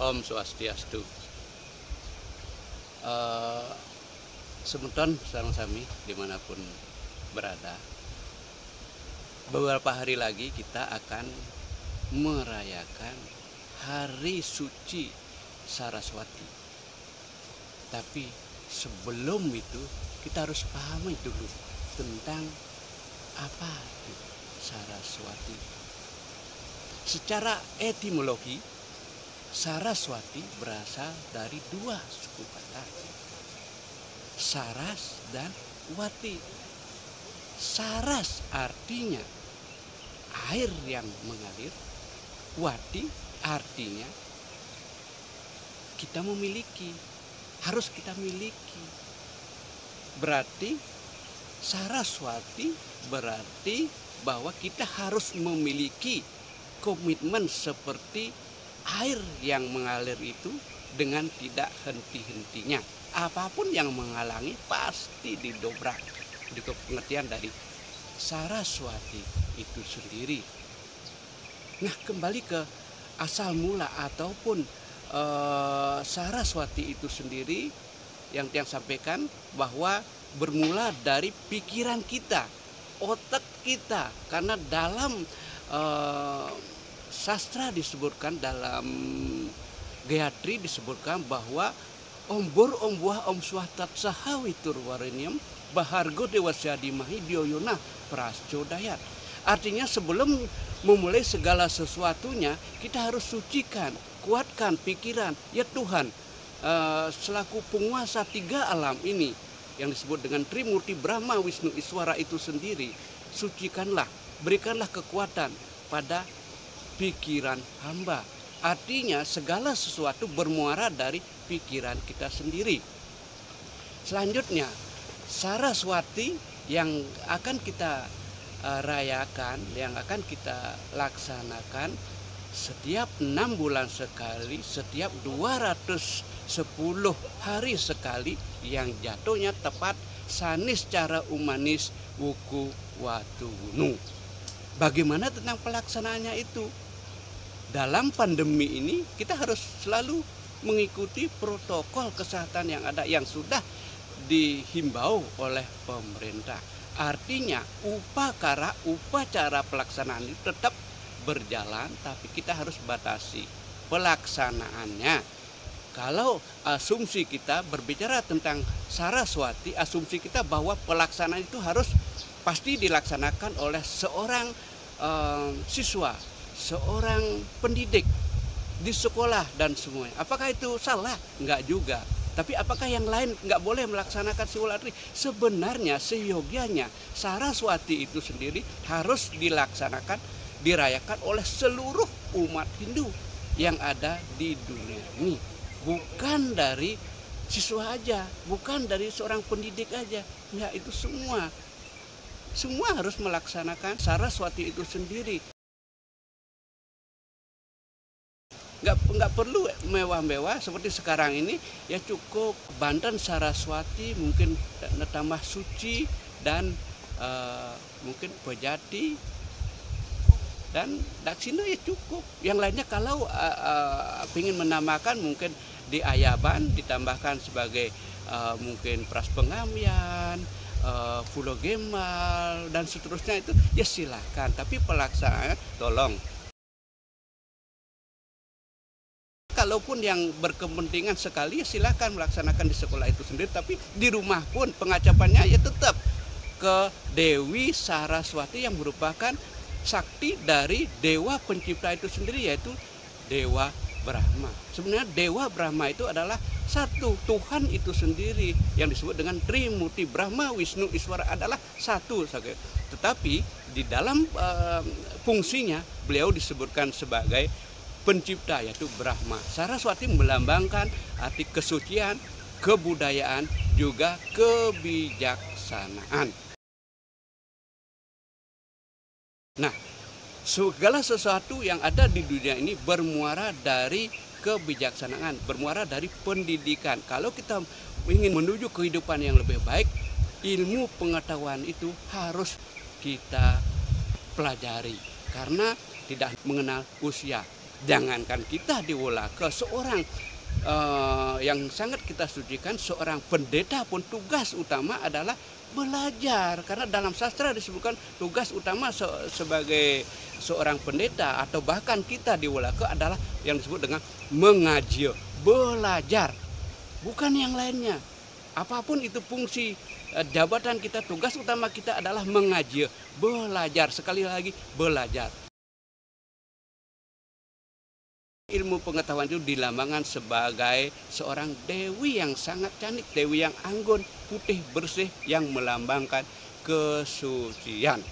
Om Swastiastu. Semeton sareng sami dimanapun berada. Beberapa hari lagi kita akan merayakan Hari Suci Saraswati. Tapi sebelum itu kita harus pahami dulu tentang apa itu Saraswati. Secara etimologi, Saraswati berasal dari dua suku kata, Saras dan Wati. Saras artinya air yang mengalir, Wati artinya kita memiliki, harus kita miliki. Berarti Saraswati berarti bahwa kita harus memiliki komitmen seperti air yang mengalir itu dengan tidak henti-hentinya. Apapun yang menghalangi pasti didobrak. Itu pengertian dari Saraswati itu sendiri. Nah, kembali ke asal mula ataupun Saraswati itu sendiri yang sampaikan bahwa bermula dari pikiran kita, otak kita, karena dalam sastra disebutkan, dalam Gayatri disebutkan bahwa ombor ombuah om swahtat sahawitur warenium bahargo dewasyadi mahi dioyona prascodayat. Artinya sebelum memulai segala sesuatunya kita harus sucikan, kuatkan pikiran. Ya Tuhan, selaku penguasa tiga alam ini yang disebut dengan Trimurti Brahma Wisnu Iswara itu sendiri, sucikanlah, berikanlah kekuatan pada pikiran hamba. Artinya segala sesuatu bermuara dari pikiran kita sendiri. Selanjutnya Saraswati yang akan kita rayakan, yang akan kita laksanakan setiap 6 bulan sekali, setiap 210 hari sekali, yang jatuhnya tepat sanis cara umanis wuku watu wunu. Bagaimana tentang pelaksanaannya itu? Dalam pandemi ini kita harus selalu mengikuti protokol kesehatan yang ada, yang sudah dihimbau oleh pemerintah. Artinya upacara pelaksanaan itu tetap berjalan, tapi kita harus batasi pelaksanaannya. Kalau asumsi kita berbicara tentang Saraswati, asumsi kita bahwa pelaksanaan itu harus pasti dilaksanakan oleh seorang siswa, seorang pendidik di sekolah dan semuanya. Apakah itu salah? Enggak juga. Tapi apakah yang lain enggak boleh melaksanakan siwalatri? Sebenarnya seyogianya Saraswati itu sendiri harus dilaksanakan, dirayakan oleh seluruh umat Hindu yang ada di dunia ini. Bukan dari siswa aja, bukan dari seorang pendidik aja. Ya, itu semua harus melaksanakan Saraswati itu sendiri. Nggak perlu mewah-mewah seperti sekarang ini, ya cukup Banten Saraswati, mungkin tambah Suci dan mungkin Pejati dan Daksina, ya cukup. Yang lainnya kalau ingin menambahkan mungkin di Ayaban ditambahkan sebagai mungkin Pras Pengamian, Pulau Gemal dan seterusnya, itu ya silahkan. Tapi pelaksanaan tolong. Kalaupun yang berkepentingan sekali, ya silakan melaksanakan di sekolah itu sendiri, tapi di rumah pun pengacapannya ya tetap ke Dewi Saraswati yang merupakan sakti dari Dewa Pencipta itu sendiri, yaitu Dewa Brahma. Sebenarnya Dewa Brahma itu adalah satu, Tuhan itu sendiri yang disebut dengan Trimurti Brahma Wisnu Iswara adalah satu. Tetapi di dalam fungsinya beliau disebutkan sebagai pencipta, yaitu Brahma. Saraswati melambangkan arti kesucian, kebudayaan, juga kebijaksanaan. Nah, segala sesuatu yang ada di dunia ini bermuara dari kebijaksanaan, bermuara dari pendidikan. Kalau kita ingin menuju kehidupan yang lebih baik, ilmu pengetahuan itu harus kita pelajari karena tidak mengenal usia. Jangankan kita di Wolaka, seorang yang sangat kita sucikan, seorang pendeta pun tugas utama adalah belajar. Karena dalam sastra disebutkan tugas utama sebagai seorang pendeta atau bahkan kita di Wolaka adalah yang disebut dengan mengaji, belajar. Bukan yang lainnya. Apapun itu fungsi jabatan kita, tugas utama kita adalah mengaji, belajar. Sekali lagi, belajar. Ilmu pengetahuan itu dilambangkan sebagai seorang dewi yang sangat cantik, dewi yang anggun, putih, bersih, yang melambangkan kesucian.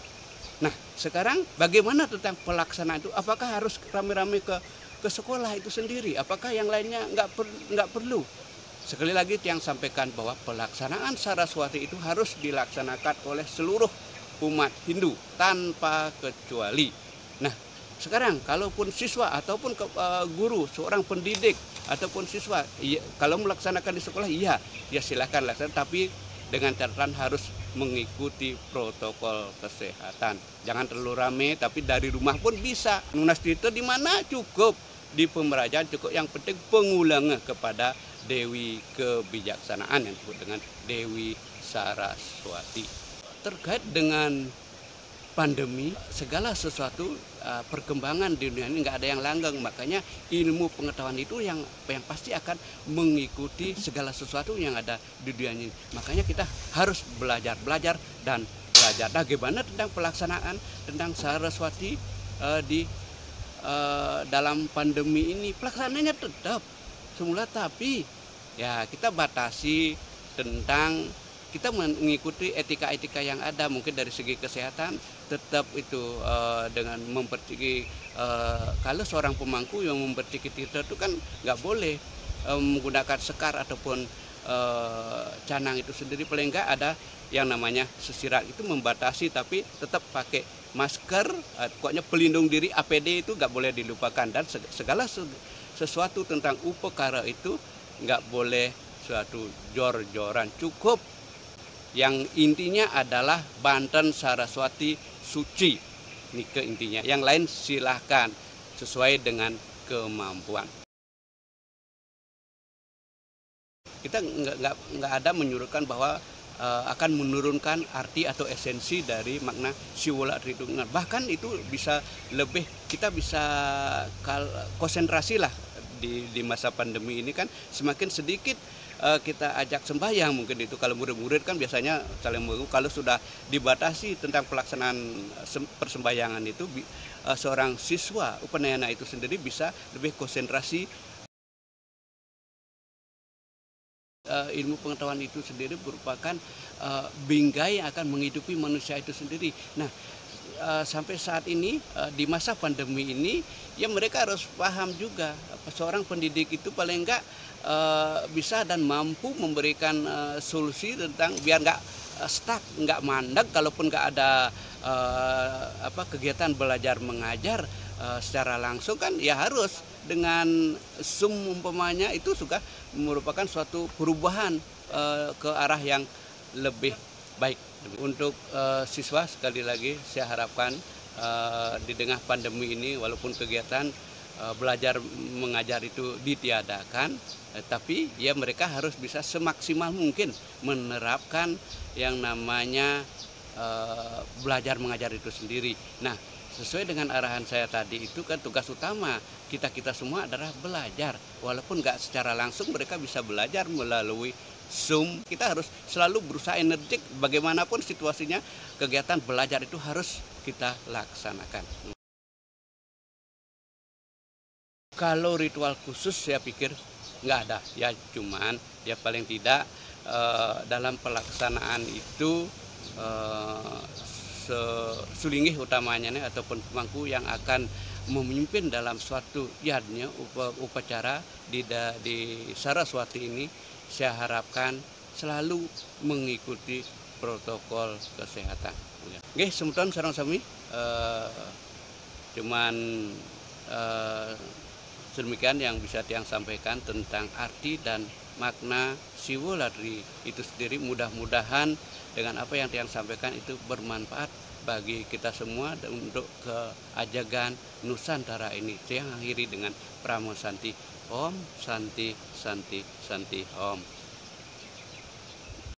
Nah, sekarang bagaimana tentang pelaksanaan itu? Apakah harus rame-rame ke sekolah itu sendiri? Apakah yang lainnya nggak perlu? Sekali lagi yang sampaikan bahwa pelaksanaan Saraswati itu harus dilaksanakan oleh seluruh umat Hindu tanpa kecuali. Nah, sekarang kalaupun siswa ataupun guru, seorang pendidik ataupun siswa, kalau melaksanakan di sekolah, ya silakan laksanakan, tapi dengan catatan harus mengikuti protokol kesehatan. Jangan terlalu ramai, tapi dari rumah pun bisa. Munastirta di mana cukup, di Pemberajaan cukup, yang penting pengulangan kepada Dewi Kebijaksanaan yang disebut dengan Dewi Saraswati. Terkait dengan pandemi, segala sesuatu perkembangan di dunia ini nggak ada yang langgeng, makanya ilmu pengetahuan itu yang pasti akan mengikuti segala sesuatu yang ada di dunia ini. Makanya kita harus belajar dan belajar. Nah, bagaimana tentang pelaksanaan tentang Saraswati di dalam pandemi ini? Pelaksanaannya tetap semula, tapi ya kita batasi tentang kita mengikuti etika-etika yang ada. Mungkin dari segi kesehatan tetap itu dengan memperciki, kalau seorang pemangku yang memperciki tirta itu kan nggak boleh menggunakan sekar ataupun canang itu sendiri. Paling nggak ada yang namanya sesirat, itu membatasi, tapi tetap pakai masker, pokoknya pelindung diri, APD itu nggak boleh dilupakan. Dan segala sesuatu tentang upekara itu nggak boleh suatu jor-joran, cukup yang intinya adalah Banten Saraswati suci, ini ke intinya. Yang lain silahkan sesuai dengan kemampuan. Kita nggak ada menyuruhkan bahwa akan menurunkan arti atau esensi dari makna Siwola Tridungan. Bahkan itu bisa lebih, kita bisa konsentrasi lah di masa pandemi ini kan, semakin sedikit kita ajak sembahyang. Mungkin itu kalau murid-murid kan biasanya saling mengganggu. Kalau sudah dibatasi tentang pelaksanaan persembahyangan itu, seorang siswa upanayana itu sendiri bisa lebih konsentrasi. Ilmu pengetahuan itu sendiri merupakan bingkai yang akan menghidupi manusia itu sendiri. Nah, sampai saat ini di masa pandemi ini, ya mereka harus paham juga, seorang pendidik itu paling enggak bisa dan mampu memberikan solusi tentang biar nggak stuck, nggak mandek. Kalaupun nggak ada kegiatan belajar mengajar secara langsung kan, ya harus dengan Zoom umpamanya, itu juga merupakan suatu perubahan ke arah yang lebih baik. Untuk siswa, sekali lagi saya harapkan di tengah pandemi ini, walaupun kegiatan belajar mengajar itu ditiadakan, tapi ya mereka harus bisa semaksimal mungkin menerapkan yang namanya belajar mengajar itu sendiri. Nah, sesuai dengan arahan saya tadi itu kan, tugas utama kita semua adalah belajar. Walaupun nggak secara langsung, mereka bisa belajar melalui Zoom. Kita harus selalu berusaha energik, bagaimanapun situasinya, kegiatan belajar itu harus kita laksanakan. Kalau ritual khusus saya pikir nggak ada, ya cuman ya paling tidak dalam pelaksanaan itu sulingih utamanya ataupun pemangku yang akan memimpin dalam suatu yadnya upacara di Saraswati ini, saya harapkan selalu mengikuti protokol kesehatan. Oke, semutan sareng sami cuman demikian yang bisa Tiang sampaikan tentang arti dan makna Siwoladri itu sendiri. Mudah-mudahan dengan apa yang Tiang sampaikan itu bermanfaat bagi kita semua dan untuk keajagan Nusantara ini. Saya akhiri dengan Pramo Santi. Om Santi Santi Santi Om.